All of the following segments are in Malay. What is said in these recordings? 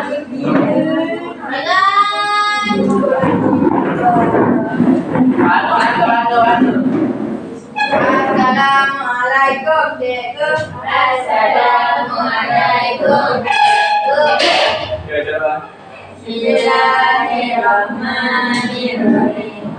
Assalamualaikum, cikgu. Assalamualaikum. Bismillahirrahmanirrahim.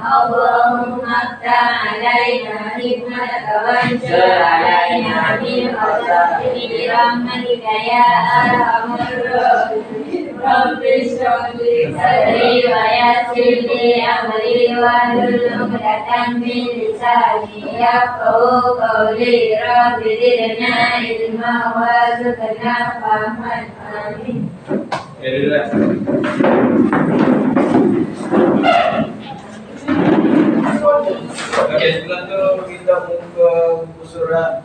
Allahumma ta'alaina hikmataka wansur alaina min khaza'ini rahmatika ya arhamar rahimin. Rabbi shrah li sadri wa yassir li amri wahlul 'uqdatam min lisani yafqahu qawli. Rabbi zidna ilma warzuqna fahman. Amin. Okey, sebelum tu kita buka buku surat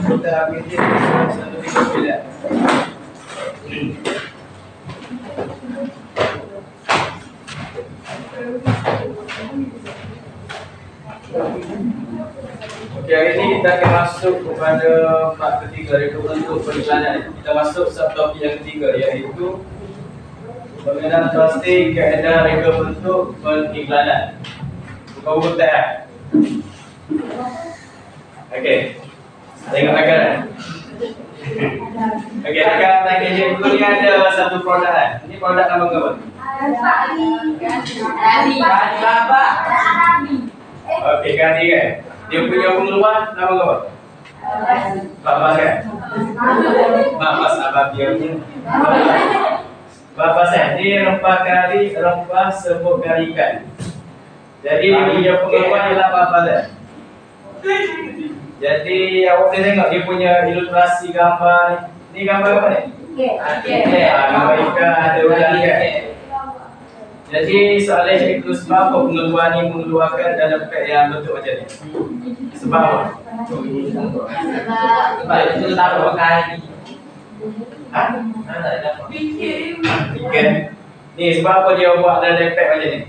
kita ambil dia surat 139. Okey, hari ni kita akan masuk kepada part ketiga iaitu bentuk periklanan. Kita masuk subtopik yang ketiga iaitu pengenalan pasti kaedah reka bentuk periklanan. Buka buku tak? Okey. Tengok akan. Okey, akan tanya cikgu ni ada satu produk kan. Ini produk nama apa? Okey, ganti kan. Dia punya pengeluar nama apa? Bapas kan? Bapas apa dia punya? Bapas kan? Ini rempah kari, rempah sebut kari ikan. Jadi dia punya pengeluar ialah bapas kan? Jadi awak boleh tengok dia punya ilustrasi gambar ni. Ni gambar apa ni? Gambar ikan ada udang kan? Jadi soalan cikgu sebab apa pengeluar ni mengeluarkan dalam pad yang bentuk macam ni? Sebab apa? Sebab itu taruh kali. Ha? Ikan. Ni sebab apa dia buat dalam pad macam ni?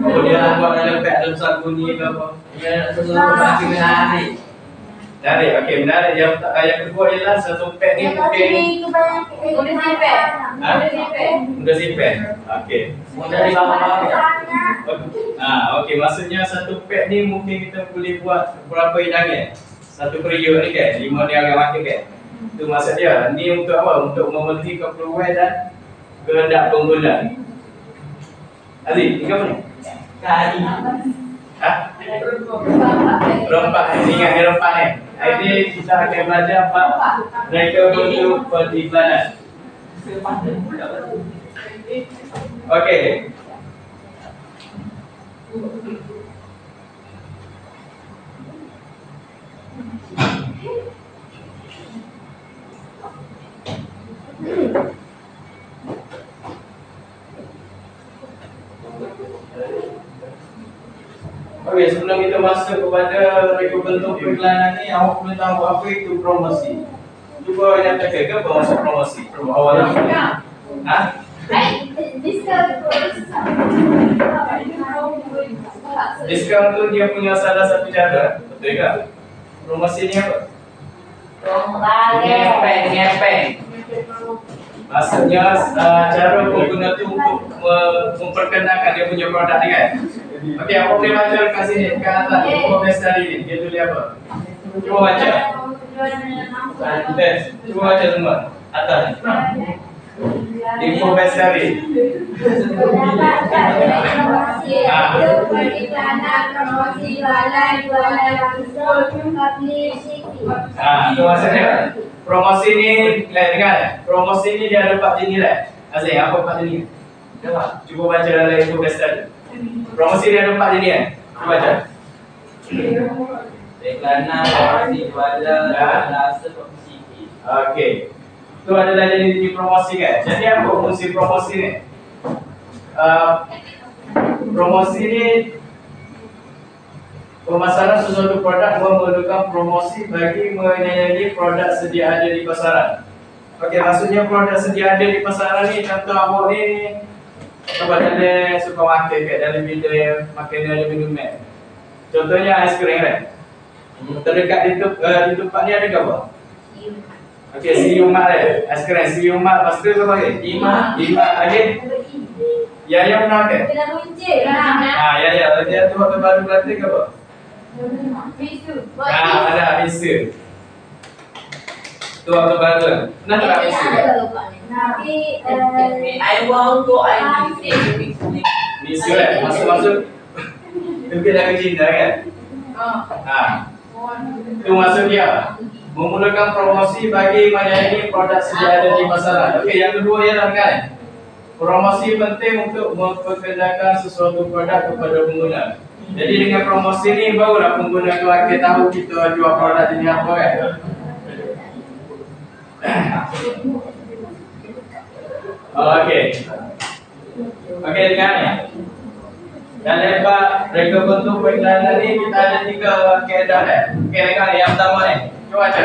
Oh, dia buat dalam pad dalam sagu ni ke apa? Dia sesuatu bagi menarik. Menarik, okey, menarik. Yang kedua ialah satu pad ni mungkin Mudah simpan. mudah simpan. Okey. Mudah dibawa. Okey, maksudnya satu pad ni mungkin kita boleh buat berapa hidangan? Satu periuk ni kan, 5 dia akan makan kan. Itu maksud dia. Ni untuk apa? Untuk memenuhi keperluan dan kehendak pengguna. Aziz, ni apa ni? Kari. Ha? Rempah. Ingat ni rempah ni. Ini kita akan belajar bab reka bentuk periklanan. Okey. Okey, sebelum kita masuk kepada reka bentuk periklanan ni, awak perlu tahu apa itu promosi. Cuba nyatakan ke apa maksud promosi? Awal namanya. Ha? Diskaun tu dia punya salah satu cara, betul ke? Promosi ni apa? Ngepeng. Maksudnya cara pengguna tu untuk memperkenalkan dia punya produk ni kan? Okey, apa boleh baca kat sini, kat atas, buku best study ni, dia tulis apa? Cuba baca. Cuba baca semua, atas ni. Info best study. Itu maksudnya. Promosi ni, dengar. Promosi ni dia ada 4 jenis lah. Aziz, apa 4 jenis? Cuba baca dalam info best study. Promosi dia ada 4 jenis kan? Cuba baca. Periklanan, promosi jualan, rasa publicity. Okey. Itu adalah jenis promosi kan? Jadi apa fungsi promosi ni? Promosi ni pemasaran sesuatu produk memerlukan promosi bagi menyayangi produk sedia ada di pasaran. Okey, maksudnya produk sedia ada di pasaran ni, contoh awak ni kepada dia suka makan kat dalam bidang makanan dan minuman. Contohnya aiskrim kan. Terdekat di tempat ni ada ke apa? Okey, siumat dia. Sekarang siumat lepas tu apa lagi? Lima. Lagi. Ya benar ke? Kena runcit lah. Dia tu waktu baru berlatih ke apa? Bisu. Ada bisu. Tu waktu baru lah. Pernah tak bisu? Tapi I want to mix. Bisu kan? Masuk. Lebih dah cinta kan? Tu maksud dia. Memulakan promosi bagi mana ini produk sedia ada di pasaran. Okey, yang kedua ialah kan? Promosi penting untuk memperkenalkan sesuatu produk kepada pengguna. Jadi dengan promosi ni barulah pengguna tu akan tahu kita jual produk jenis apa kan. Okey. Okey dengar ni. Dan lebar reka bentuk periklanan ni kita ada 3 kaedah ni. Okey dengar ni yang pertama ni. Cuba baca.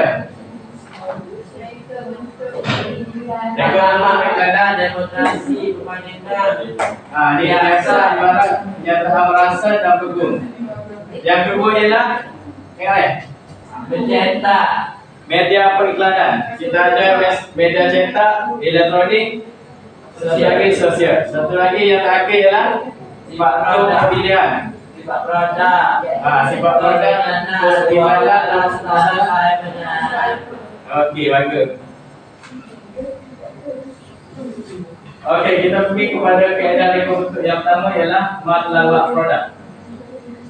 Reka bentuk periklanan, demonstrasi, permainan. Ni biasa ibarat nyata merasa dan pegun. Yang kedua ialah tengok ni. Mencetak. Media periklanan. Kita ada media cetak, elektronik, satu lagi sosial. Satu lagi yang terakhir ialah faktor pilihan. Sifat produk. Sifat produk, keimanan dan saya benar. Okey, bagus. Okey, kita pergi kepada kaedah reka bentuk yang pertama ialah matlamat produk.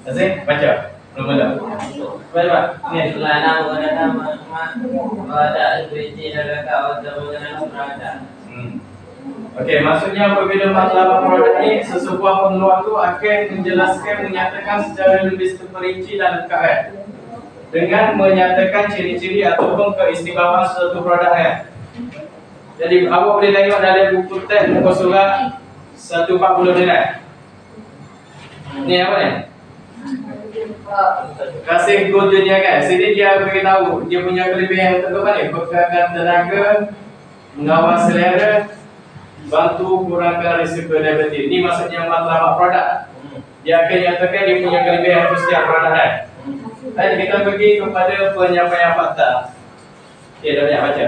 Asyik baca. Mula-mula. Baca. Ni Kelana menggunakan maklumat produk seperti dalam kawasan menggunakan produk. Okey, maksudnya apabila matlamat produk ni sesebuah pengeluar tu akan menjelaskan, menyatakan secara lebih terperinci dan lengkap kan? Dengan menyatakan ciri-ciri ataupun keistimewaan suatu produk kan? Jadi awak boleh tengok dalam buku teks muka surat 140 ni kan? Ni apa ni? Kasih good dunia kan? Sini dia beritahu dia punya kelebihan untuk apa ni? Bekalkan tenaga, mengawal selera, bantu kurangkan risiko diabetes. Ini maksudnya matlamat produk. Dia akan nyatakan dia punya kelebihan untuk setiap produk kan? Dan kita pergi kepada penyampaian fakta. Okey, dah banyak baca.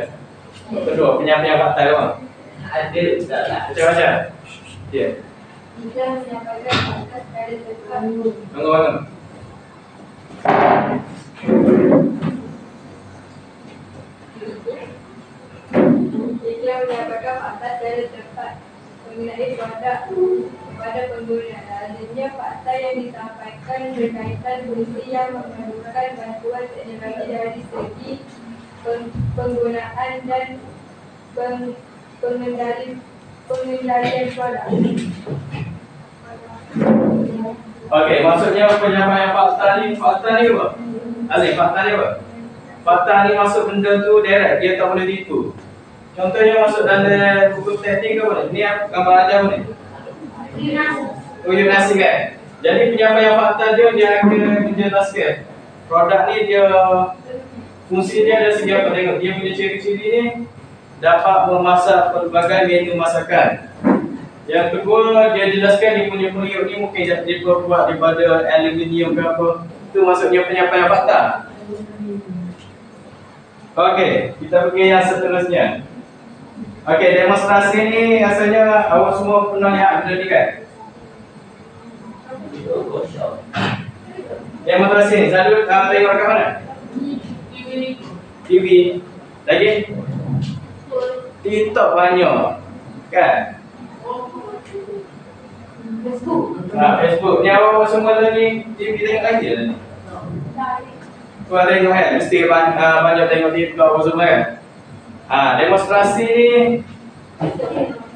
Kedua, penyampaian fakta ke apa? Ada tak lah. Baca-baca. Ya. kita menyampaikan fakta secara terbuka. Bangun. Kita menyampaikan fakta secara tepat mengenai produk kepada pengguna. Adanya fakta yang disampaikan berkaitan fungsi yang memerlukan bantuan teknologi dari segi penggunaan dan pengendalian produk. Okey, maksudnya penyampaian fakta ni apa? Aziz, fakta ni apa? Fakta ni maksud benda tu direct, dia tak boleh tipu. Contohnya masuk dalam buku teknik ke apa ni? Ni gambar aja apa ni? Uyun nasi kan? Jadi penyampaian fakta dia akan menjelaskan produk ni dia fungsi dia ada segi apa, tengok dia punya ciri-ciri ni dapat memasak pelbagai menu masakan. Yang kedua, dia jelaskan dia punya periuk ni mungkin dia buat daripada aluminium ke apa. Itu maksudnya penyampaian fakta. Okey, kita pergi yang seterusnya. Okey, demonstrasi ni asalnya awak semua pernah lihat benda ni kan? Demonstrasi ni selalu tengok kat mana? TV. Lagi? TikTok banyak. Kan? Facebook. Ni awak semua ni TV tengok lagi lah ni. Kau tengok kan? Mesti banyak tengok TikTok apa semua kan? Demonstrasi ni.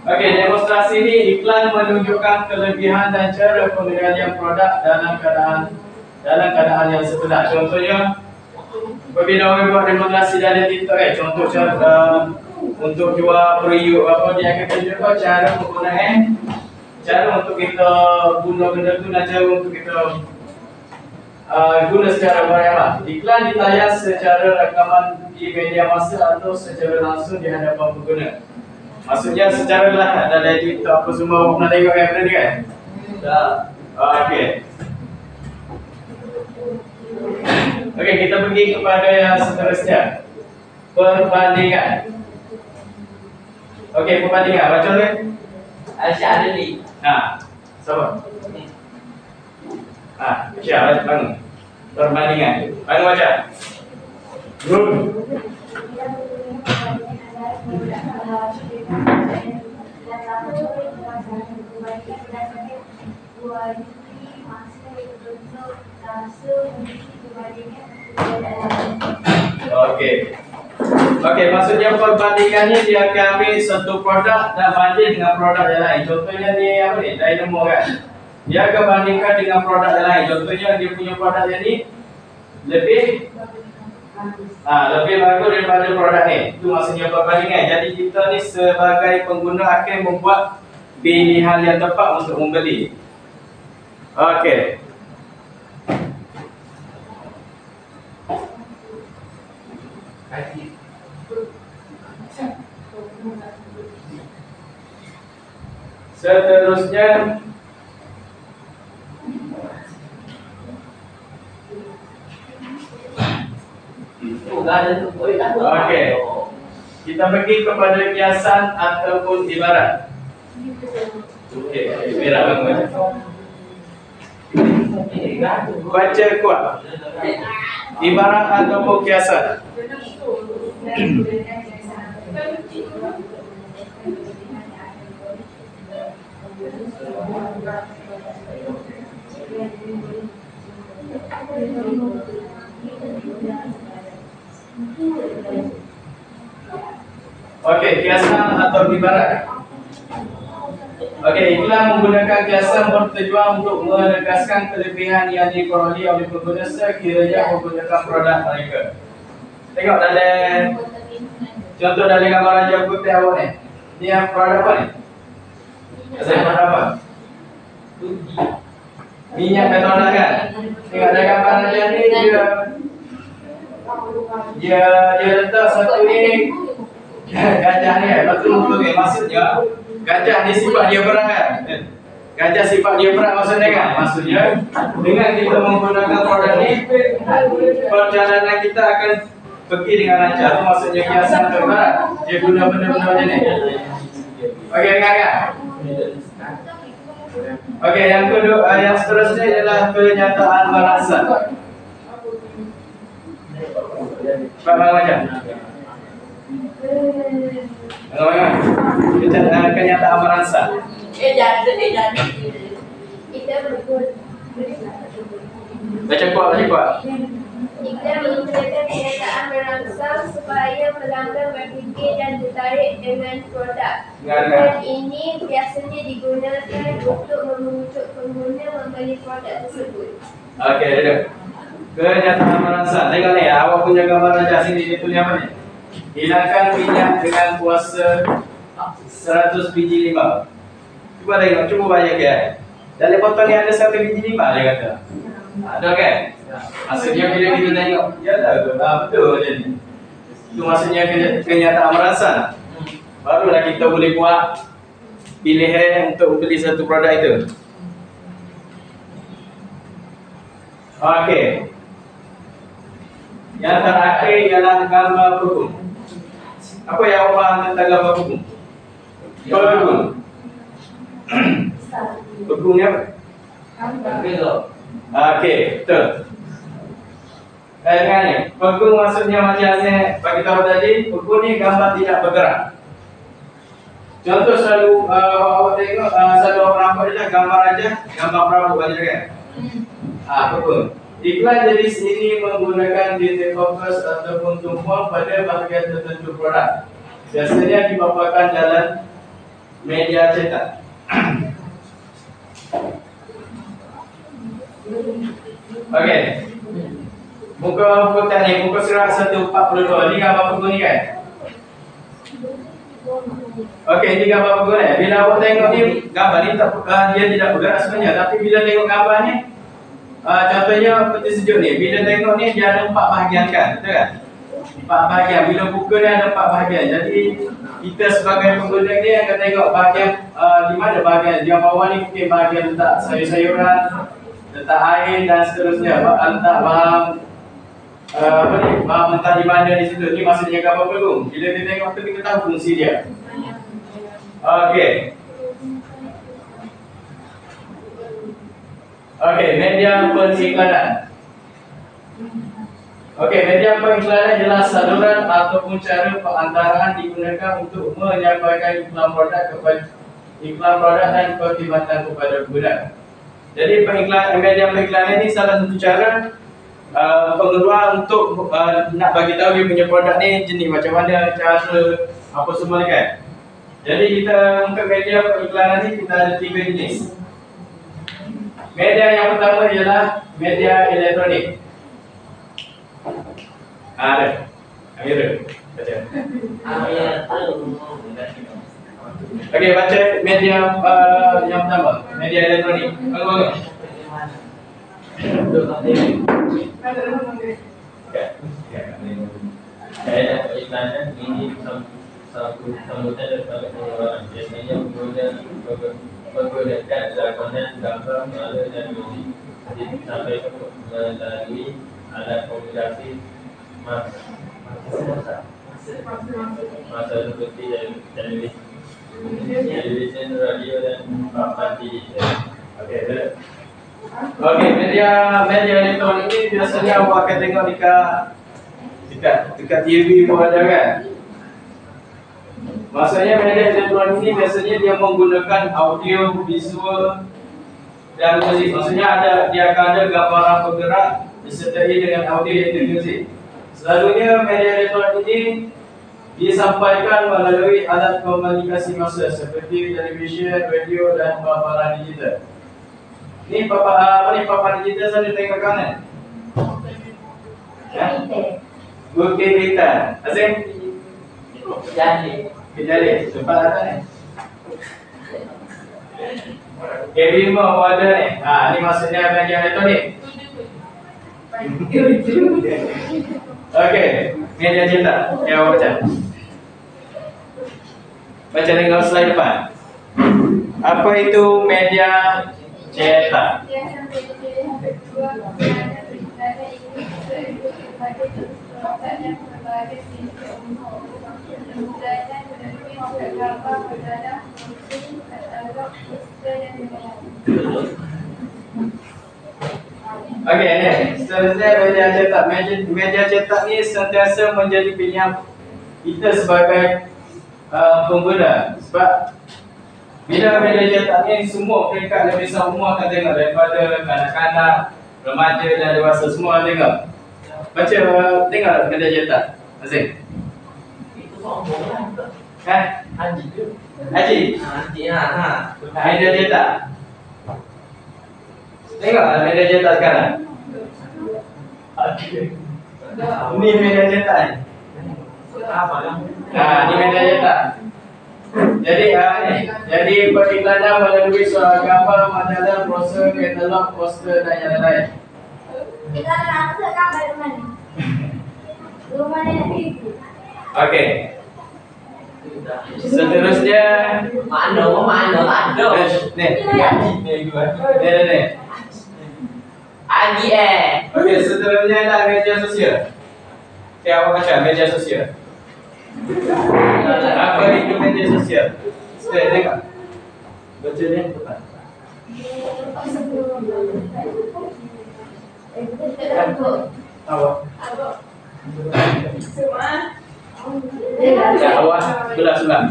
Okey, demonstrasi ni iklan menunjukkan kelebihan dan cara pengendalian produk dalam keadaan yang sebenar. Contohnya, apabila orang buat demonstrasi dalam TikTok kan, contoh cara untuk jual periuk apa, dia akan tunjukkan cara penggunaan, cara untuk kita guna benda tu dan cara untuk kita guna secara berhemat. Iklan ditayang secara rakaman di media massa atau secara langsung di hadapan pengguna. Maksudnya secara lahat dalam TikTok apa semua pernah tengok kan benda ni kan? Tak. Okey. Okey, kita pergi kepada yang seterusnya. Perbandingan. Okey, perbandingan. Baca boleh? Al-Syarili. Siapa? Syah, bangun. Perbandingan. Bangun baca. Run. Okey. Okey, maksudnya perbandingannya dia akan ambil satu produk dan banding dengan produk yang lain. Contohnya ni apa ni? Dynamo kan. Dia akan bandingkan dengan produk yang lain. Contohnya dia punya produk yang ni lebih lebih bagus daripada produk ni. Itu maksudnya perbandingan. Jadi kita ni sebagai pengguna akan membuat pilihan yang tepat untuk membeli. Okey. Seterusnya okey. Kita pergi kepada kiasan ataupun ibarat. Okey, ibarat bangun. Baca kuat. Ibarat ataupun kiasan. Okey, kiasan atau ibarat. Okey, iklan menggunakan kiasan bertujuan untuk menegaskan kelebihan yang diperoleh oleh pengguna sekiranya menggunakan produk mereka. Tengok dalam contoh dalam gambar raja putih awak ni. Ni yang produk apa ni? Saya produk apa? Minyak petronas kan? Tengok dalam gambar raja ni dia letak satu ni gajah ni kan? Betul-betul ni maksudnya gajah ni sifat dia berat kan? Gajah sifat dia berat maksudnya kan? Maksudnya dengan kita menggunakan produk ni perjalanan kita akan pergi dengan lancar. Itu maksudnya kiasan atau ibarat. Dia guna benda-benda macam ni. Okey, dengar kan? Okey, yang kedua, yang seterusnya ialah kenyataan merasa. Faham macam? Kenyataan merasa. Baca kuat, baca kuat. Kita menggunakan kenyataan merangsang supaya pelanggan berfikir dan tertarik dengan produk. Dan ini biasanya digunakan untuk membujuk pengguna membeli produk tersebut. Okey, duduk. Kenyataan merangsang. Tengok ni, awak punya gambar raja sini dia tulis apa ni? Hilangkan minyak dengan kuasa 100 biji limau. Cuba tengok, cuba bayangkan. Dalam botol ni ada 1 biji limau dia kata. Ada kan? Maksudnya bila kita tengok, yalah betul jadi. Itu maksudnya kenyataan merangsang. Barulah kita boleh buat pilihan untuk beli satu produk itu. Okey. Yang terakhir ialah gambar hukum. Apa yang awak faham tentang gambar hukum? Hukum. Hukum ni apa? Okey, betul. Dengar ni, hukum maksudnya macam ni bagi tahu tadi, hukum ni gambar tidak bergerak. Contoh selalu awak tengok selalu orang nampak dia gambar aja, gambar perahu aja kan. Hukum. Iklan jenis ini menggunakan detail fokus ataupun tumpuan pada bahagian tertentu produk. Biasanya dipaparkan dalam media cetak. Okey. Muka buku ni, muka surat 142. Ni gambar buku ni kan? Okey, ni gambar buku ni. Bila awak tengok ni, gambar ni dia tidak bergerak sebenarnya. Tapi bila tengok gambar ni, contohnya peti sejuk ni. Bila tengok ni, dia ada 4 bahagian kan? Betul kan? 4 bahagian. Bila buku ni ada 4 bahagian. Jadi, kita sebagai pengguna ni akan tengok bahagian di mana bahagian. Yang bawah ni mungkin bahagian letak sayur-sayuran, letak air dan seterusnya. Letak bahan apa ni, mentah di mana di situ. Ni maksudnya gambar pelung. Bila dia tengok tu kita tahu fungsi dia. Okey. Okey, media pengiklanan. Okey, media pengiklanan ialah saluran ataupun cara perantaraan digunakan untuk menyampaikan iklan produk dan perkhidmatan kepada pengguna. Jadi media pengiklanan ini salah satu cara pengeluar untuk nak bagi tahu dia punya produk ni jenis macam mana, cara apa semua ni kan. Jadi kita untuk media pengiklanan ni kita ada 3 jenis. Media yang pertama ialah media elektronik. Ada. Amir. Baca. Okey, baca media yang pertama, media elektronik. Bangun. Saya dapat iklanan ini sambutan daripada pengeluaran. Biasanya menggunakan lakonan gambar, malu dan muzik sampai melalui alat komunikasi masa seperti televisi, radio dan papan digital. Okey, media elektronik ni biasanya awak akan tengok dekat TV pun ada kan. Maksudnya media elektronik ni biasanya dia menggunakan audio, visual dan muzik. Maksudnya dia akan ada gambaran bergerak disertai dengan audio dan muzik. Selalunya media elektronik ini disampaikan melalui alat komunikasi massa seperti televisyen, radio dan paparan digital. Ni papan digital saya tengok kanan. Bukti hitam. Azim. Jadi, tempat ada ni. K5 pun ada ni. Ni maksudnya media elektronik. Okey, media cetak. Ya, awak baca. Baca tengok slide depan. Apa itu media cetak? Okey, seterusnya media cetak. Media cetak ni sentiasa menjadi pilihan kita sebagai pengguna. Sebab bila media cetak ni semua peringkat lapisan umur akan tengok, daripada kanak-kanak, remaja dan dewasa semua akan tengok. Baca, tengok media cetak. Azim. Itu sombong lah. Haji tu. Haji Media cetak. Tengok media cetak sekarang. Ni media cetak ni. Ni media cetak. Jadi periklanan melalui suara gambar, majalah, brosur, katalog, poster dan yang lain. Kita nak gambar mana? Rumah ni. Okey. Seterusnya Mana ada. Ni. Agi Okey, seterusnya adalah media sosial. Okey, awak baca media sosial. Apa itu media sosial? Tengok. Baca ni depan. Awak. Awak sebelah.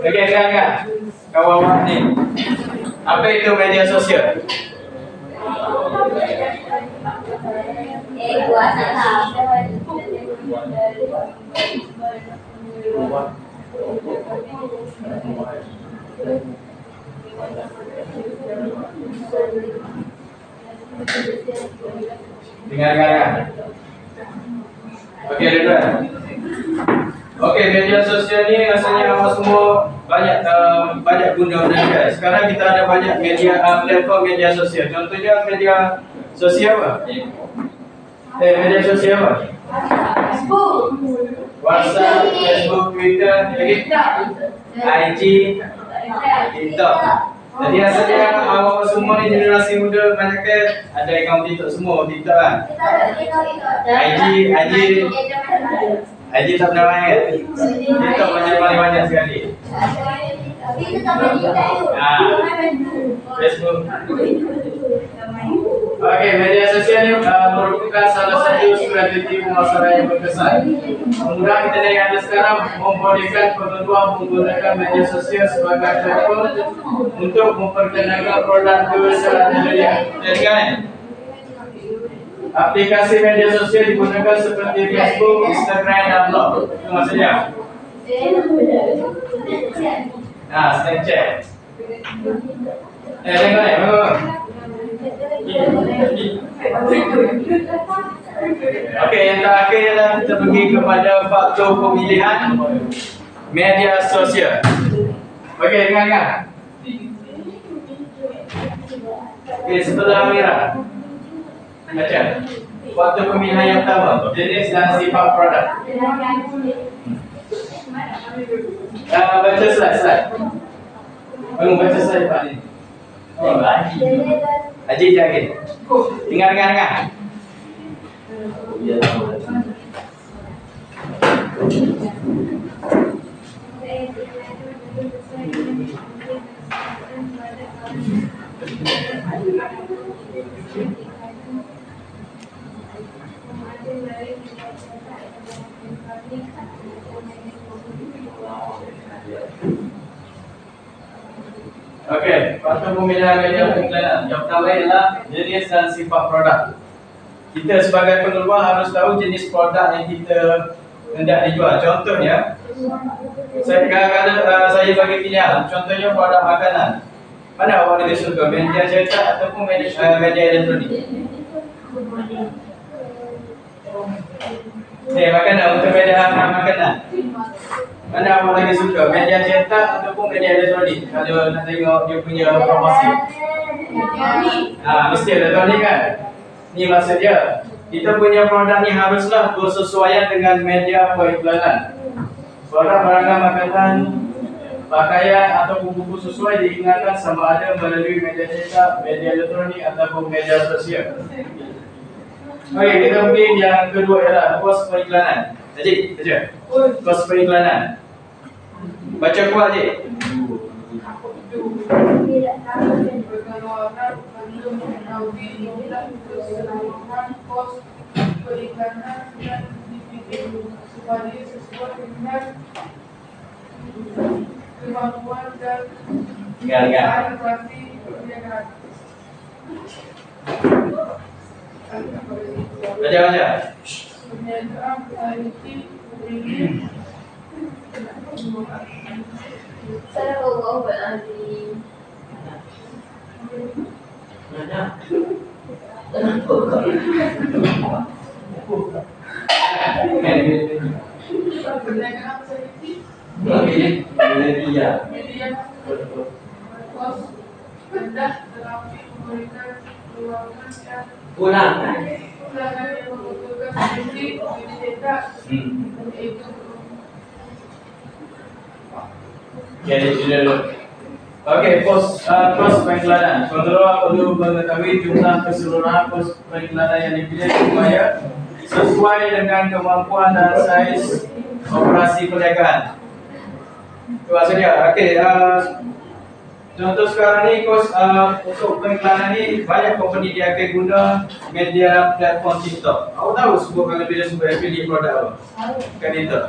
Okey, kan. Kawan-kawan ni. Apa itu media sosial? Buat salah. Dengar. Okey, Ridwan. Okey, media sosial ni rasanya awak semua banyak guna kan. Sekarang kita ada banyak media platform media sosial. Contohnya media sosial apa? Media sosial apa? WhatsApp, Facebook, Twitter, IG, TikTok. Jadi asalnya awak semua ni generasi muda banyak ada akaun TikTok semua, TikTok kan. IG tak pernah main. TikTok banyak sekali. Facebook. Okey, media sosial ni merupakan salah satu strategi pemasaran yang berkesan. Kemudian kita yang ada sekarang membolehkan pengeluar menggunakan media sosial sebagai platform untuk memperkenalkan produk ke secara dunia. Jadi kan? Aplikasi media sosial digunakan seperti Facebook, Instagram dan blog. Itu maksudnya. Snapchat. Tengok ni, Okey, yang terakhir ialah kita pergi kepada faktor pemilihan media sosial. Okey, dengar. Okey, sebelah Amira. Baca. Faktor pemilihan yang pertama, jenis dan sifat produk. Baca slide. Belum baca slide Pak ni. Haji Jahid. Dengar. Okey, faktor pemilihan media pengiklanan. Yang pertama ialah jenis dan sifat produk. Kita sebagai pengeluar harus tahu jenis produk yang kita hendak dijual. Contohnya, kadang-kadang saya bagi pilihan. Contohnya produk makanan. Mana awak lebih suka? Media cetak ataupun media elektronik? Makanan, untuk media makanan. Mana awak lagi suka? Media cetak ataupun media elektronik? Kalau nak tengok dia punya promosi. Mesti elektronik kan? Ni maksud dia. Kita punya produk ni haruslah bersesuaian dengan media periklanan. Produk barang makanan, pakaian ataupun buku sesuai diingatkan sama ada melalui media cetak, media elektronik ataupun media sosial. Okey, kita pergi yang kedua ialah kos periklanan. Haji, baca. Kos periklanan. Baca kuat je. Dengar. Baca. Assalamualaikum. Okey, kos periklanan. Pengeluar perlu mengetahui jumlah keseluruhan kos periklanan yang dipilih supaya sesuai dengan kemampuan dan saiz operasi perniagaan. Itu maksudnya. Okey, contoh sekarang ni kos untuk periklanan ni banyak company dia akan guna media platform TikTok. Awak tahu kalau bila sebut affiliate produk apa? Kan TikTok.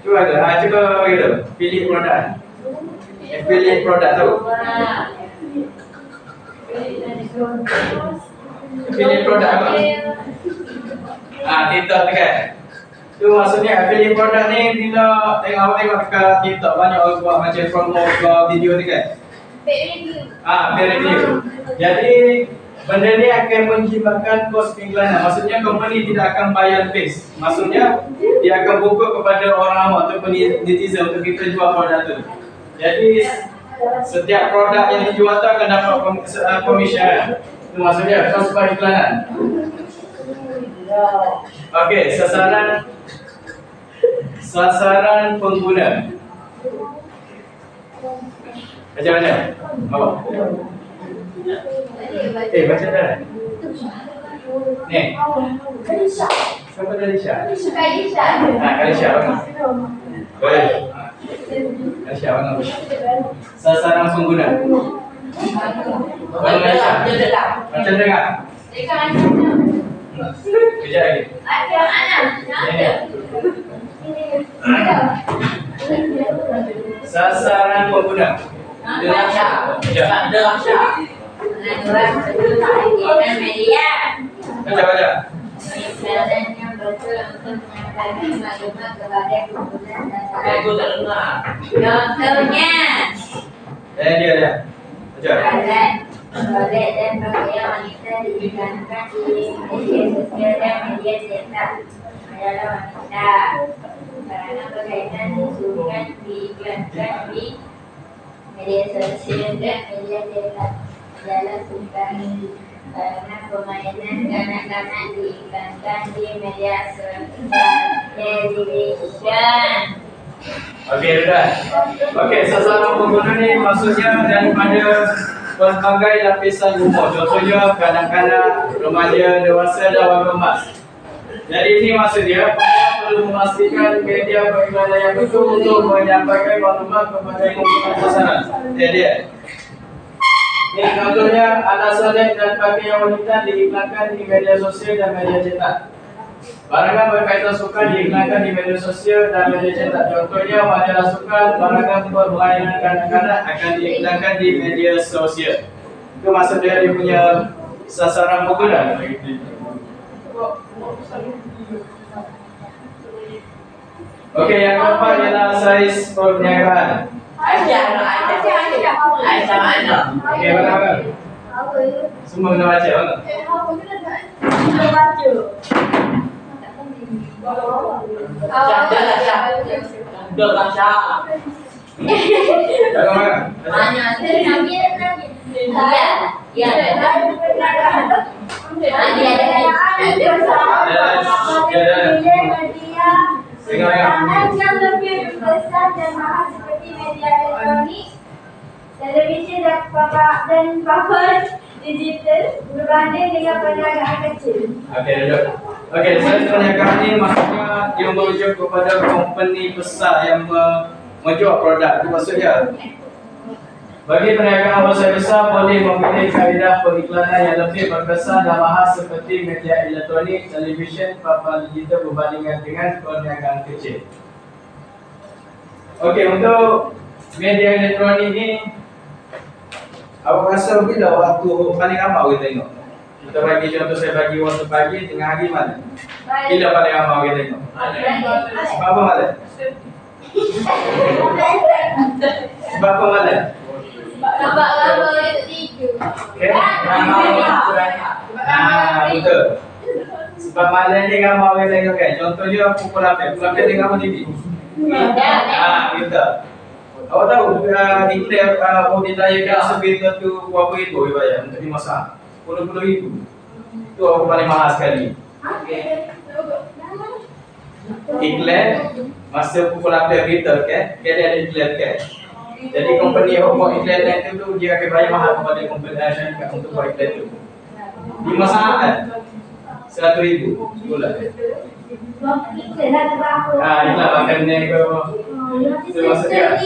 Cuba ada, cuba bagi tu. Affiliate produk. Affiliate produk tahu? Affiliate produk apa? TikTok tu kan? Tu maksudnya affiliate produk ni bila awak tengok dekat TikTok banyak orang buat macam promo video tu kan? Paid review. Jadi benda ni akan menjimatkan kos pengiklanan. Maksudnya company tidak akan bayar base. Maksudnya dia akan buka kepada orang awam ataupun netizen untuk kita jual produk tu. Jadi setiap produk yang dijual tu akan dapat commission. Itu maksudnya kos periklanan. Okey, sasaran pengguna. Baca mana? Bawa. Baca dah. Ni. Siapa tadi Syah? Kalisha bangun. Boleh. Kalisha bangun. Sasaran pengguna. Bangun Kalisha. Macam dengar. Kejap lagi. Sasaran pengguna. Baca. Yang betul untuk menyampaikan maklumat kepada pengguna sasaran. Contohnya, Dia. Baca. Model dan pakaian wanita diiklankan di media sosial dan media cetak adalah wanita. Karena berkaitan disuruhkan diiklankan di media sosial dan media cetak adalah sukan. Karena permainan kanak-kanak diiklankan di media sosial television. Okey, sudah. Okey, sasaran pengguna ni maksudnya daripada pelbagai lapisan umur. Contohnya kanak-kanak, remaja, dewasa dan warga emas. Jadi ini maksudnya pengguna perlu memastikan media periklanan yang betul untuk menyampaikan maklumat kepada pengguna sasaran. Dia. Ini contohnya alat solat dan pakaian wanita diiklankan di media sosial dan media cetak. Barangan berkaitan sukan diiklankan di media sosial dan media cetak. Contohnya majalah sukan, barangan permainan kanak-kanak akan diiklankan di media sosial. Itu maksud dia punya sasaran pengguna. Okey, yang keempat ialah saiz perniagaan. Aisyah mana? Okey, mana? Semua kena baca, mana? Yang lebih besar dan mahal seperti media elektronik, televisyen dan papan digital berbanding dengan perniagaan kecil. Okey, duduk. Okey, saiz perniagaan ni maksudnya dia merujuk kepada company besar yang menjual produk. Itu maksudnya. Bagi perniagaan besar boleh memilih kaedah periklanan yang lebih berkesan dan mahal seperti media elektronik, televisyen, papan digital berbandingan dengan perniagaan kecil. Okey, untuk media elektronik ni, awak rasa bila waktu paling lama kita tengok? Kita bagi contoh, saya bagi waktu pagi, tengah hari mana? Bila paling lama kita tengok? Sebab apa malam? Sebab apa malam? Sebab lama itu tidur. Okay. Betul. Sebab malam ni ramai orang tengok kan. Contohnya pukul 8. Pukul 8 tengok TV. Betul. Awak tahu iklan mau dilayakan seberita tu berapa ribu bayar untuk dimasak? 10,000. Itu apa paling mahal sekali. Iklan masa pukul 8 berita kan. Dia ada iklan kan. Jadi company yang buat iklan tu dia akan bayar mahal kepada company syarikat untuk buat iklan tu. 5 saat 100,000 sebulan. Iklan makan ni ke itu maksudnya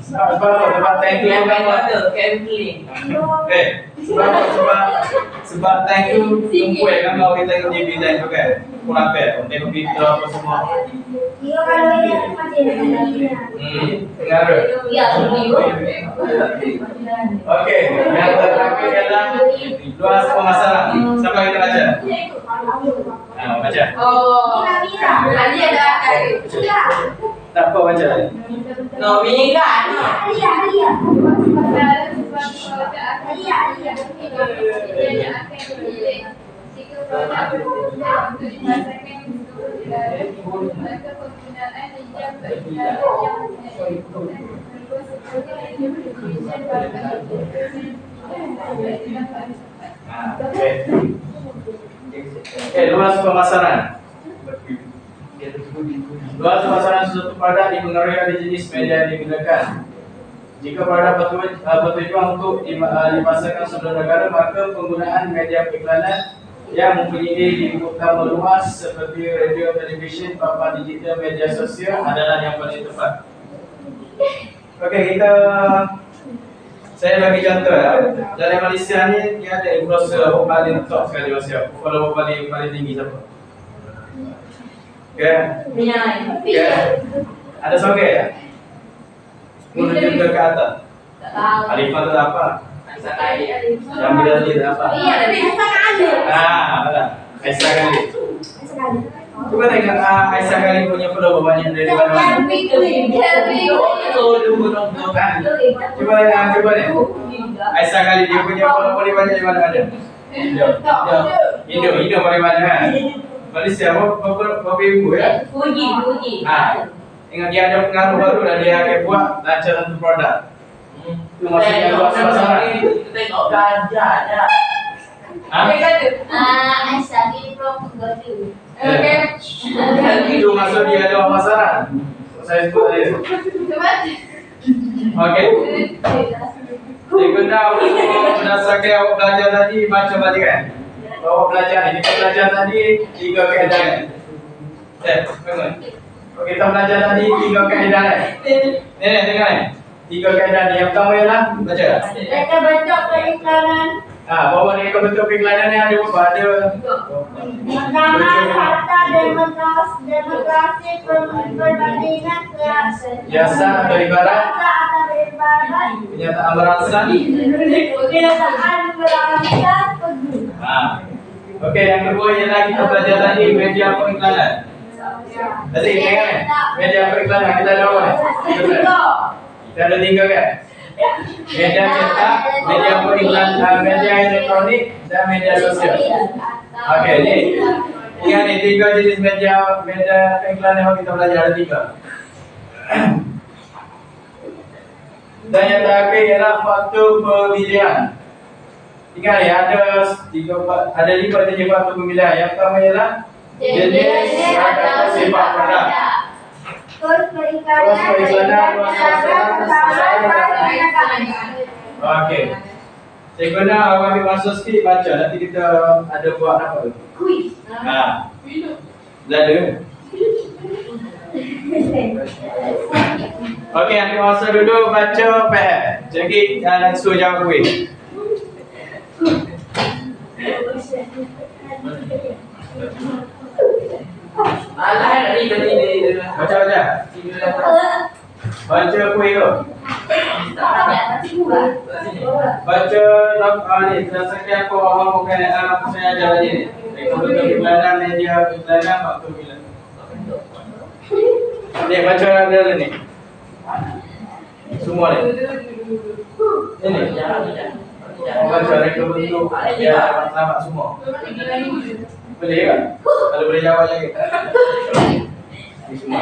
sebab tank tu kan ada camping. Sebab tank tu tumpuan kan kalau kita tengok TV tank tu kan. Kurang apa tengok berita apa semua. Dengar tu? Ya, Okey, yang terakhir ialah luas pemasaran. Siapa kita baca? Baca. Ali ada Tak apa baca lagi. Nomira. Okey, luas pemasaran. Luas pemasaran suatu produk dipengaruhi oleh jenis media yang digunakan. Jika berada bertujuan untuk dipasarkan seluruh negara, maka penggunaan media periklanan yang mempunyai lingkup luas seperti radio, televisyen, papan digital, media sosial adalah yang paling tepat. Okey, saya bagi contoh ya. Dalam Malaysia ni dia ada influencer paling top sekali Malaysia. Follower paling tinggi siapa? Okey. Okey. Ada soge ya? Menunjuk ke atas. Tak tahu. Alifah tu apa? Aisyah kali. Yang bila dia tu apa? Iya, tapi Aisyah kali. Betul. Aisyah kali. Cuba tengok Aisyah kali punya follower banyak dari mana-mana. Cuba ni. Aisyah kali dia punya follower paling banyak di mana-mana. Indo paling banyak kan? Malaysia berapa ribu ya? Puji. Ingat dia ada pengaruh baru dan dia akan buat lancar satu produk. Itu maksudnya luas pasaran. Tengok gajah dah. Aisyah ni from Gadu. Itu maksud dia luas pasaran. Saya sebut tadi. Okey. Digunakan untuk berdasarkan awak belajar tadi macam tadi kan? Awak belajar ni, kita belajar tadi 3 keadaan. Bangun. Okey, kita belajar tadi 3 keadaan. Ni tengok ni. 3 keadaan ni. Yang pertama ialah baca. Mereka bentuk periklanan. Bawa ni bentuk periklanan ni ada apa? Ada Makanan, harta, demokrasi, perbandingan, biasa atau ibarat, kenyataan berasa. Okey, yang kedua ialah kita belajar tadi media periklanan. Tadi tengok ni. Media periklanan kita ada apa ni? Kita ada 3 kan? Media cetak, media periklanan, media elektronik dan media sosial. Okey, ni. Ingat ni 3 jenis media periklanan yang kita belajar ada 3. Dan yang terakhir ialah faktor pemilihan. Ingat ni ada 5 jenis faktor pemilihan. Yang pertama ialah jenis atau sifat produk. Kurs periklanan, Okey. Saya guna awak ambil masa sikit baca. Nanti kita ada buat apa tu? kuis. Ada. Okey, ambil masa dulu baca PH. Jadi langsung jawab kuis. Baca. Baca kuis tu. Baca ni berdasarkan apa awak bukan apa saya ajar tadi ni. Ekonomi periklanan, media periklanan, faktor periklanan. Ni baca dulu ni. Semua ni. Ini. Baca reka bentuk ya sama semua. Boleh kan? Kalau boleh jawab lagi. Ini semua.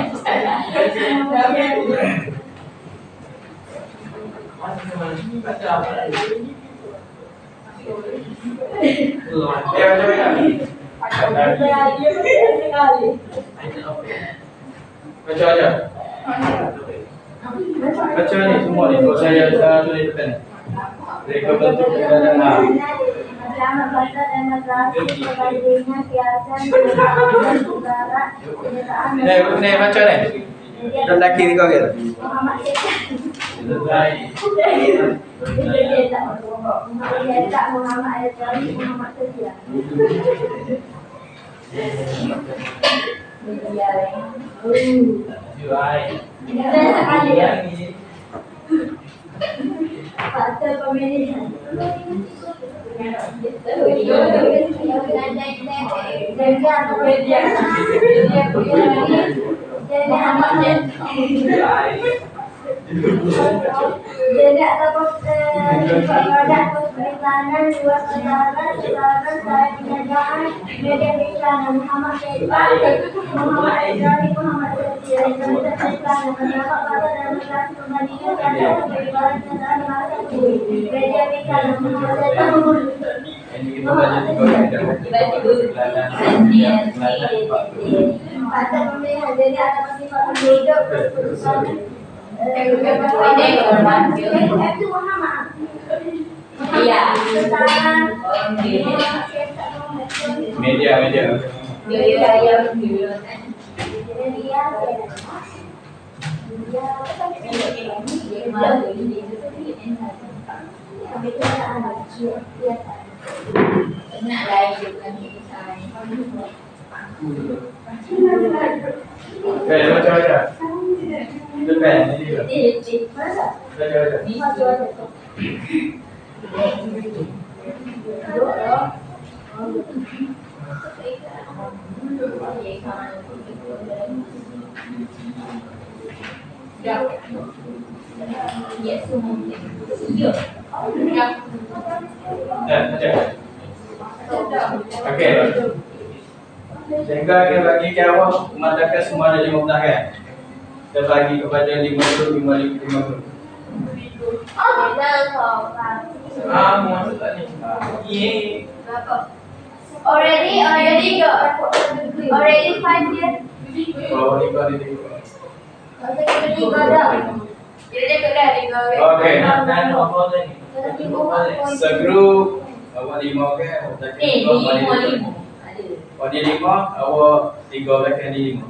Baca aja. Baca ni semua ni. Kalau saya tulis depan. Reka bentuk periklanan. Ni baca ni. Lelaki ni kau kira. Faktor pemilihan. Jadi ataupun produk periklanan, luas pasaran, saya penjagaan, media periklanan, Muhammad Syedban, Muhammad Ibrani, Muhammad Syedban, media periklanan, pendapat pada demokrasi perbandingan, dan periklanan dan bahasa kuis. Media periklanan, Muhammad Syedban, faktor pemilihan. Jadi ataupun sifat penduduk, Iya. Media. Nak lain bukan design. Baca. Depan ini juga. Baca. Ni masuk ada. Yes, semua. Baca. Okey. Sehingga kita bagi ke awak mengatakan semua ada 15 kan? Kita bagi kepada 50. Masuk tak ni? Already got 5 years. Oh, ni kau ni. Okey. Segrup awak 5 kan? Lima. Oh, dia 5, awak 3 belakang dia 5.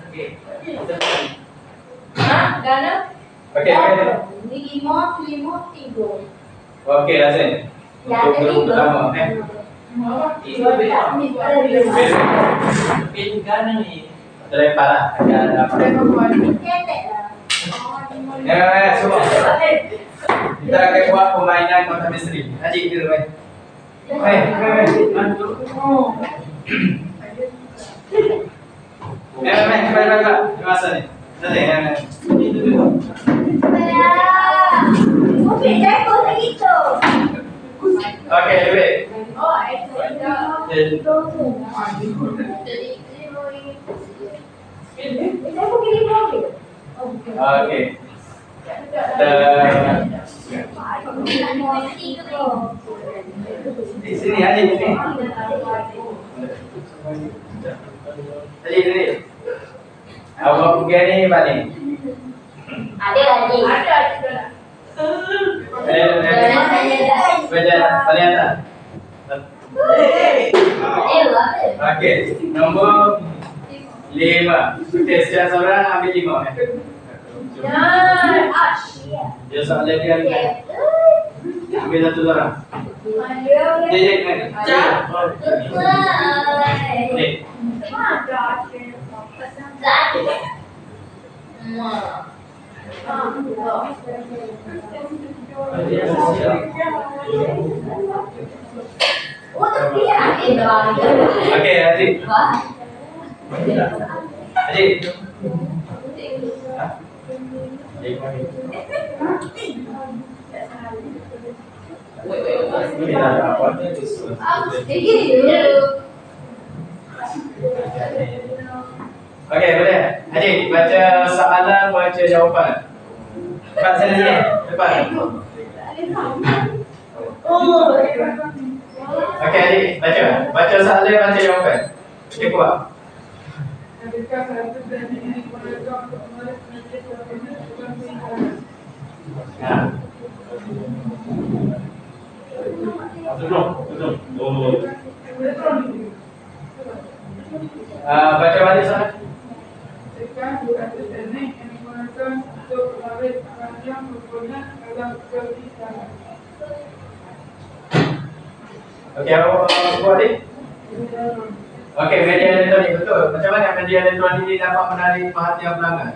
Okey. Gana? Okey. Ni 5, 3. Okey, Hasan. Untuk grup pertama Pin Gana ni. terlepas lah. Ada apa? Semua. Kita akan buat permainan kontak misteri. Haji dulu main. Main. Cepat. Masa ni. Okey, lebih. Okey. Di sini Haji sini. Haji sini. Awak pergi ni balik. Ada lagi. Baca paling atas. Okey, nombor 5. Okey, setiap seorang ambil 5 kan? Dia soalan dia ni. Ambil satu seorang. Jejek kan? Ni. Okey, Haji. Haji. Okey, boleh. Haji, baca soalan, baca jawapan. Cepat sana sini. Cepat. Okey, Haji, baca. Baca soalan, baca jawapan. Okey, kuat. Baca balik soalan. Okey, awak buat ni. Okey, media elektronik betul. Macam mana media elektronik ni dapat menarik perhatian pelanggan?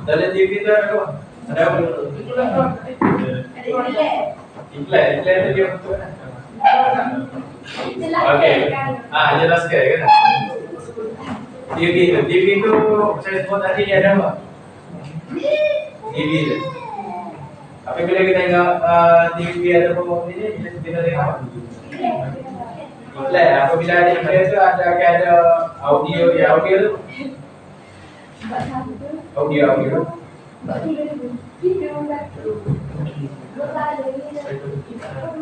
Dalam TV tu ada apa? Ada apa? Iklan tu dia betul kan? Okey. Jelaskan kan? TV tu saya sebut tadi dia ada apa? TV tu. Apabila kita tengok TV ataupun ini, kita tengok apa? Iklan. Apabila ada iklan tu ada audio tu. Audio.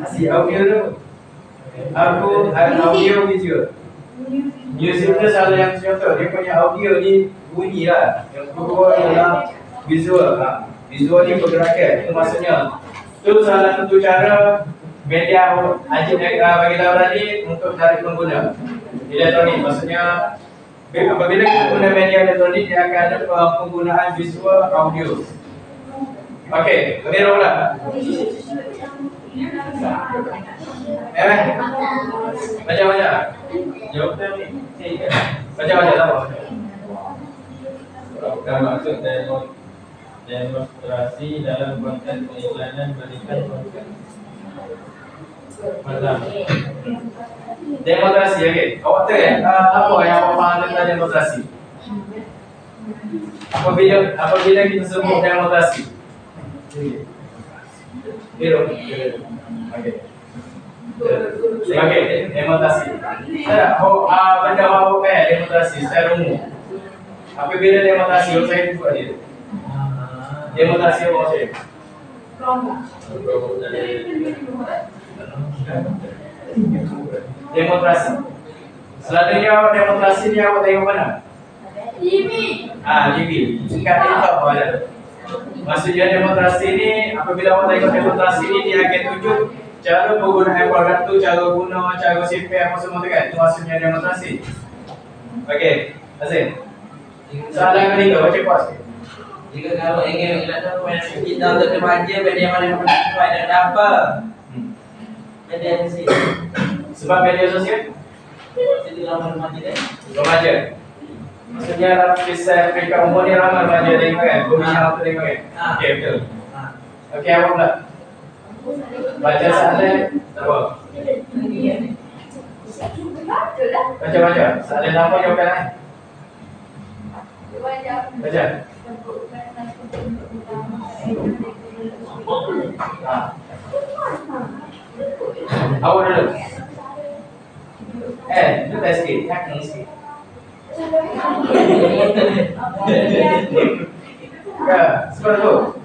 Asyik audio tu. Aku audio visual. Music tu salah yang contoh, dia punya audio ni bunyi lah. Yang kedua ialah visual. Visual ni pergerakan. Itu maksudnya tu salah satu cara media Ajib bagi tahu tadi untuk tarik pengguna elektronik. Maksudnya apabila kita guna media elektronik, dia akan ada penggunaan visual audio. Okey, boleh pula. Baca. Jawapan ni. Baca tak apa. Bukan maksud demonstrasi dalam konteks pengiklanan berikan konteks. Malam. Demonstrasi, okey. Awak tahu apa yang awak faham tentang demonstrasi? Apabila kita sebut demonstrasi. Okey, demonstrasi. Benda apa demonstrasi secara umum? Apabila demonstrasi, saya buat dia. Demonstrasi apa maksudnya? Demonstrasi. Selalunya demonstrasi ni awak tengok mana? TV. TV. Kat TikTok ada. Maksudnya demonstrasi ni, apabila awak tengok demonstrasi ni, dia akan tunjuk cara penggunaan produk tu, cara guna, cara sipir apa semua tu kan. Itu maksudnya demonstrasi. Okey, Azim. Soalan ketiga, baca kuat sikit. Jika kalau ingin menggunakan komunikasi kita untuk remaja, media mana bermanfaat dan apa? Media sosial. Sebab media sosial? Jadi ramai remaja. Remaja. Maksudnya kisah Afrika umur ni ramai remaja tengok kan? Bumi yang aku tengok kan? Okey, betul. Okey, apa pula? Baca soalan. Apa? Baca. Soalan apa jawapan lain? Baca. Awak dulu. Itu dah sikit, yakin sikit. Ya, sebut.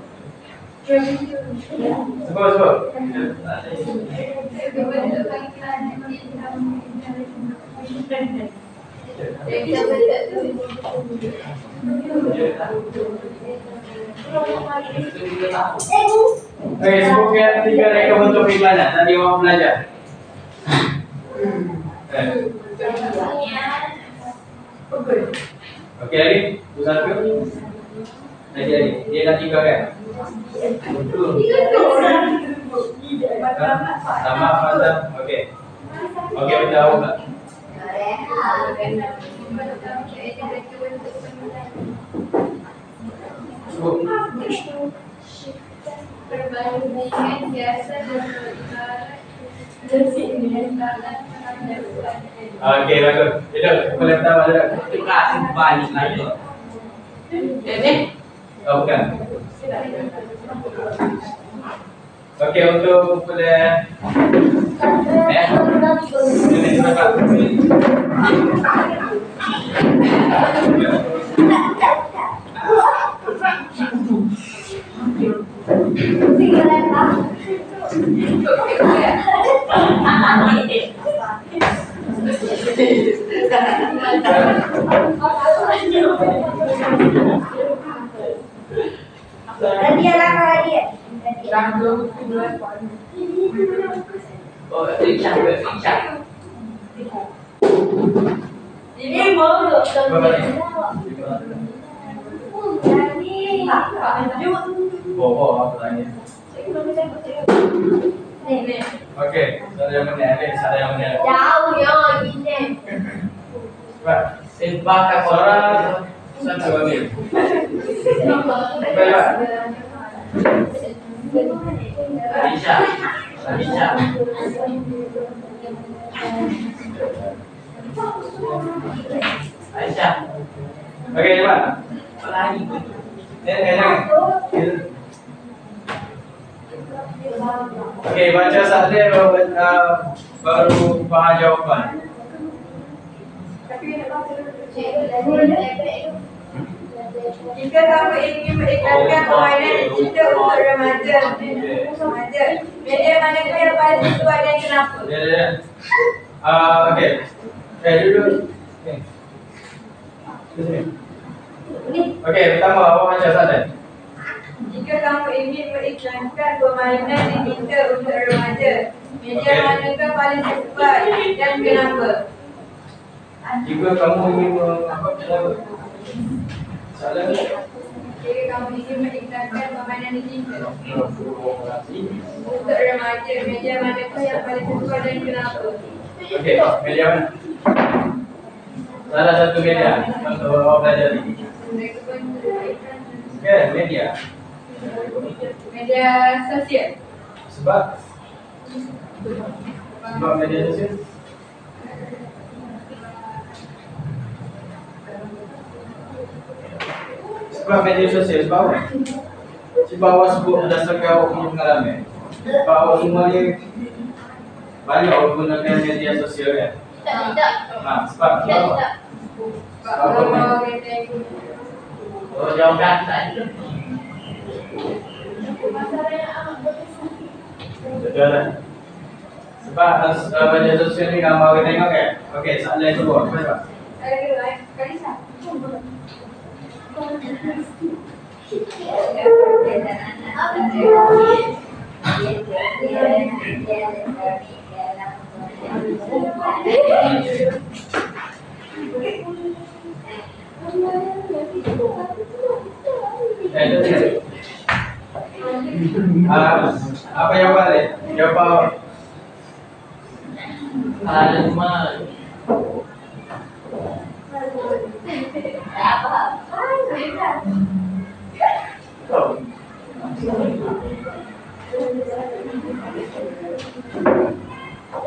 Sebutkan 3 reka bentuk iklanan. Tadi awak belajar. Okey lagi? Satu. Lagi. Dia dah 3 kan? Sama pada. Okey. Okey, kita awak pula. Perbandingan biasa dan Okey, bagus. Itu boleh pertama ada. Itu kasih balik lagi. Oh, bukan. Okey, untuk boleh ini berapa? Oh, bincang. Ini mau Berapa ni? Apa tanya? Okey, saya mana ada, saya mana. jauh ya gini. Baik. Sebab Suara satu ambil. Baik. Bincang. Aisyah. Okey, cepat. Apa lagi? Jangan. Okey, baca soalan baru faham jawapan. Jika kamu ingin mengiklankan permainan digital untuk remaja, media manakah yang paling sesuai dan kenapa? Okey. Duduk. Okey, pertama awak baca soalan. Jika kamu ingin mengiklankan permainan digital untuk remaja, media manakah paling sesuai dan kenapa? Jika kamu ingin apa? Soalan ni. Jika kamu ingin mengiklankan permainan digital untuk remaja, media manakah yang paling sesuai dan kenapa? Okey, media mana? Salah satu media untuk awak belajar ni. Okey, media. Media sosial. Sebab media sosial. Sebab media sosial sebab apa? Sebab awak sebut berdasarkan awak punya pengalaman. Sebab awak semua ni banyak awak gunakan media sosial kan? Tak. Sebab apa? Oh, jawapan tadi. Betul lah. Sebab media sosial ni gambar kita tengok kan? Okey, soalan kedua. Apa? Apa jawapan dia? Jawapan Alamak.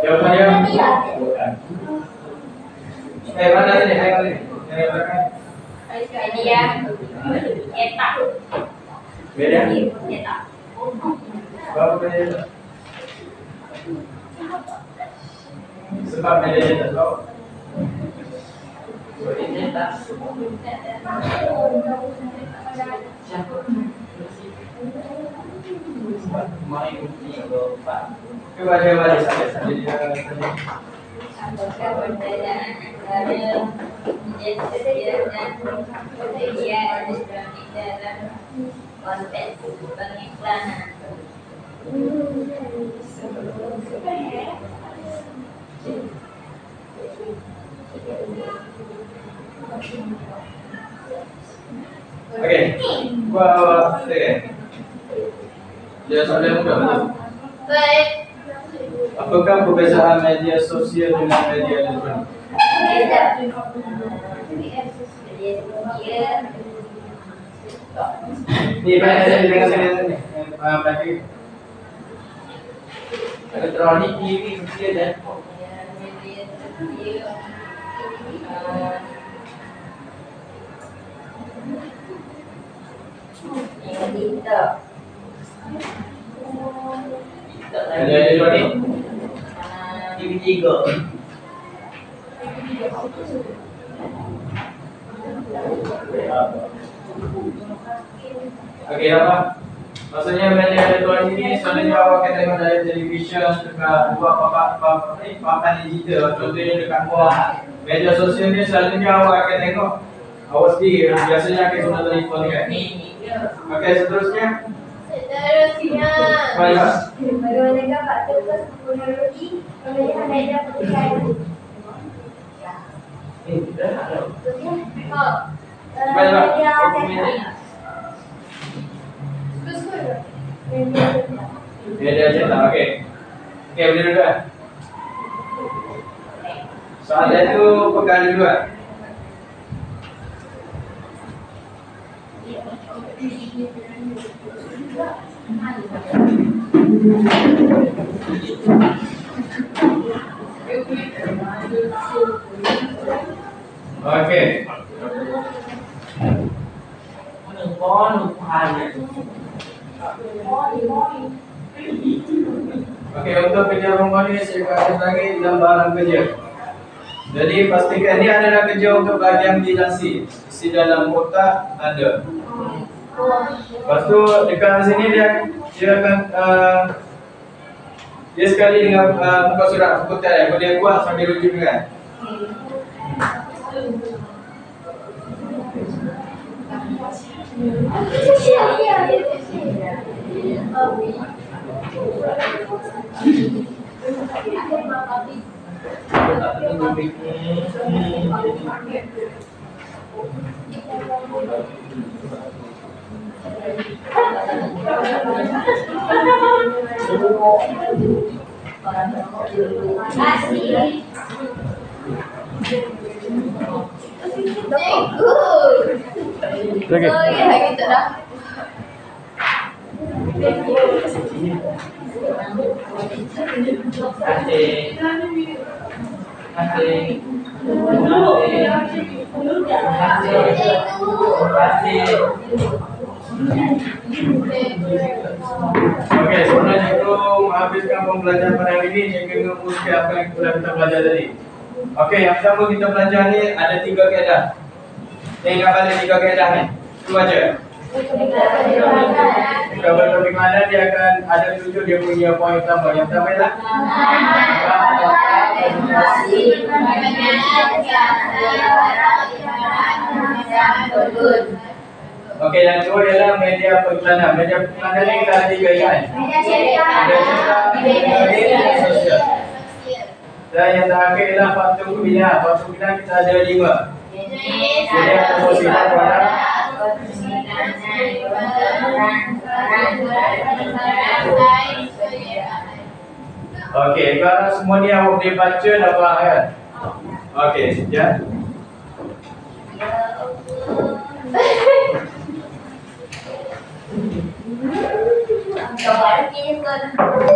jawapan dia. Mana ni? Mana ni? Media cetak. Media? Cetak. Sebab media? Sebab media cetak kau. Ini tak. Siapa? Main tiga empat. Cuba balik sampai dia tadi. Apakah perbezaan antara media sosial dan media elektronik dalam konteks pengiklanan? Okey. Gua okey. Dia soalan mudah betul. Baik. Apakah perbezaan media sosial dengan media elektronik? Ni banyak saya dengar saya ni. Tadi Elektronik TV mesti ada. media elektronik. TV 3. Okey, apa? Maksudnya media elektronik ni selalunya awak akan tengok dari televisyen dekat buat papan digital. Contohnya dekat buah. Media sosial ni selalunya awak akan tengok awak sendiri. Biasanya akan guna telefon kan. Okey, seterusnya. Baiklah. Bagaimanakah faktor teknologi pemilihan media percayaan? Kita ada. Baiklah. Media Media cetak, okey. Okey, boleh duduk kan? Soalan tu pegang dulu kan? Okey. Okey, untuk kerja rumah ni saya akan bagi gambaran kerja. Jadi pastikan ni adalah kerja untuk bahagian B dan C. Isi dalam kotak ada. Lepas tu dekat sini dia akan dia sekali dengan muka surat komputer boleh buat sambil rujuk kan. Asik. Good. Lagi. Oh, ya gitu dah. Asik. Asik. Asik. Okey, sebenarnya itu menghabiskan pembelajaran pada hari ini yang kena musik apa yang telah kita belajar tadi. Okey, yang pertama kita belajar ni ada 3 kaedah. Ingat balik 3 kaedah ni. Itu aja. Kalau topik mana dia akan ada 7 dia punya poin utama. Yang pertama ialah okey, yang kedua ialah media periklanan. Media periklanan ni kita ada 3 kan? Media cetak, media sosial. Dan yang terakhir ialah faktor pembinaan. Faktor pembinaan kita ada 5. Media sosial produk. Okey, kalau semua ni awak boleh baca dan faham kan? Okey, sekejap. Coba kita